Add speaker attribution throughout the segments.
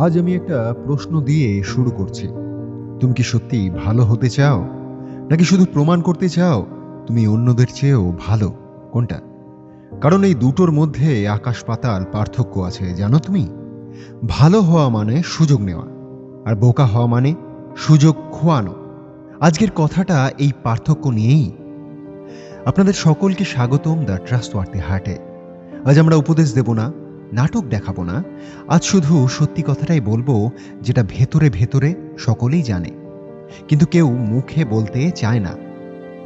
Speaker 1: আজ আমি একটা প্রশ্ন দিয়ে শুরু করছি। তুমি কি সত্যিই ভালো হতে চাও? নাকি শুধু প্রমাণ করতে চাও তুমি অন্যদের চেয়েও ভালো? কোনটা? কারণ এই দুটোর মধ্যে আকাশ পাতাল পার্থক্য আছে, জানো তুমি? ভালো হওয়া মানে সুযোগ নেওয়া, আর বোকা হওয়া মানে সুযোগ খোয়ানো। আজকের কথাটা এই পার্থক্য নিয়েই। আপনাদের সকলকে স্বাগতম দ্য ট্রাস্টওয়ার্থি হার্টে। আজ আমরা উপদেশ দেব না, নাটক দেখাবো না। আজ শুধু সত্যি কথাটাই বলবো, যেটা ভেতরে ভেতরে সকলেই জানে, কিন্তু কেউ মুখে বলতে চায় না।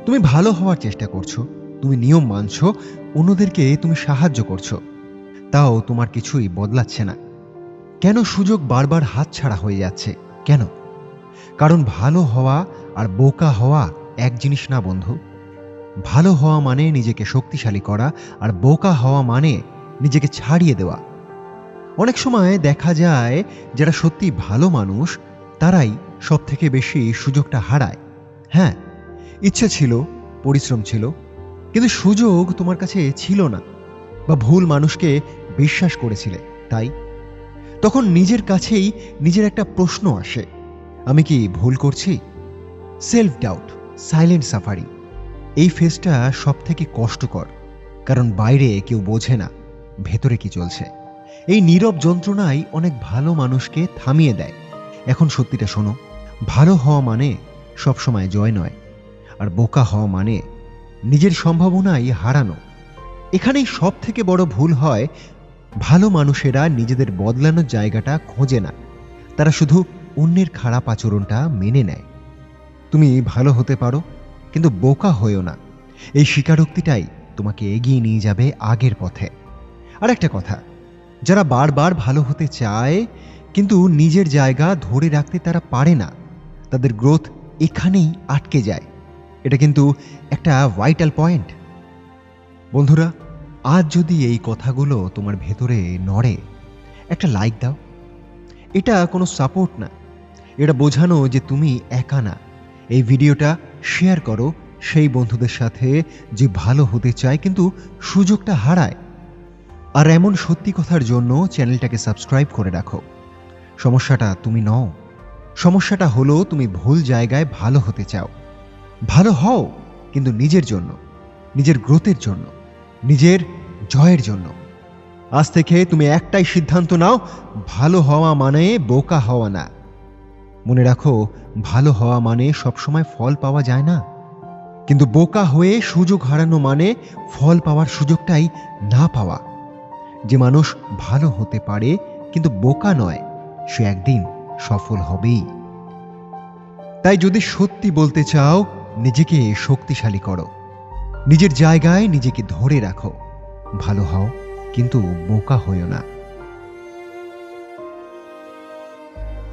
Speaker 1: তুমি ভালো হওয়ার চেষ্টা করছো, তুমি নিয়ম মানছো, অন্যদেরকে তুমি সাহায্য করছো, তাও তোমার কিছুই বদলাচ্ছে না। কেন সুযোগ বারবার হাতছাড়া হয়ে যাচ্ছে? কেন? কারণ ভালো হওয়া আর বোকা হওয়া এক জিনিস না বন্ধু। ভালো হওয়া মানে নিজেকে শক্তিশালী করা, আর বোকা হওয়া মানে নিজেকে ছাড়িয়ে দেওয়া। অনেক সময় দেখা যায় যারা সত্যি ভালো মানুষ তারাই সব থেকে বেশি সুযোগটা হারায়। হ্যাঁ, ইচ্ছে ছিল, পরিশ্রম ছিল, কিন্তু সুযোগ তোমার কাছে ছিল না, বা ভুল মানুষকে বিশ্বাস করেছিলে। তাই তখন নিজের কাছেই নিজের একটা প্রশ্ন আসে, আমি কি ভুল করছি? Self doubt, silent suffering. এই ফেজটা সব থেকে কষ্টকর, কারণ বাইরে কেউ বোঝে না ভেতরে কি চলছে। এই নীরব যন্ত্রণাই অনেক ভালো মানুষকে থামিয়ে দেয়। এখন সত্যিটা শোনো, ভালো হওয়া মানে সবসময় জয় নয়, আর বোকা হওয়া মানে নিজের সম্ভাবনাই হারানো। এখানেই সব থেকে বড় ভুল হয়। ভালো মানুষেরা নিজেদের বদলানোর জায়গাটা খোঁজে না, তারা শুধু অন্যের খারাপ আচরণটা মেনে নেয়। তুমি ভালো হতে পারো, কিন্তু বোকা হয়েও না। এই স্বীকারোক্তিটাই তোমাকে এগিয়ে নিয়ে যাবে আগের পথে। আর একটা কথা, যারা বারবার ভালো হতে চায় কিন্তু নিজের জায়গা ধরে রাখতে তারা পারে না, তাদের গ্রোথ এখানেই আটকে যায়। এটা কিন্তু একটা ভাইটাল পয়েন্ট। বন্ধুরা, আজ যদি এই কথাগুলো তোমার ভেতরে নড়ে, একটা লাইক দাও। এটা কোনো সাপোর্ট না, এটা বোঝানো যে তুমি একা না। এই ভিডিওটা শেয়ার করো সেই বন্ধুদের সাথে যে ভালো হতে চায় কিন্তু সুযোগটা হারায়। আর এমন সত্যি কথার জন্য চ্যানেলটাকে সাবস্ক্রাইব করে রাখো। সমস্যাটা তুমি নও, সমস্যাটা হলো তুমি ভুল জায়গায় ভালো হতে চাও। ভালো হও, কিন্তু নিজের জন্য, নিজের গ্রোথের জন্য, নিজের জয়ের জন্য। আজ থেকে তুমি একটাই সিদ্ধান্ত নাও, ভালো হওয়া মানে বোকা হওয়া না। মনে রাখো, ভালো হওয়া মানে সবসময় ফল পাওয়া যায় না, কিন্তু বোকা হয়ে সুযোগ হারানো মানে ফল পাওয়ার সুযোগটাই না পাওয়া। যে মানুষ ভালো হতে পারে কিন্তু বোকা নয়, সে একদিন সফল হবেই। তাই যদি সত্যি বলতে চাও, নিজেকে শক্তিশালী করো, নিজের জায়গায় নিজেকে ধরে রাখো। ভালো হও, কিন্তু বোকা হয়ো না।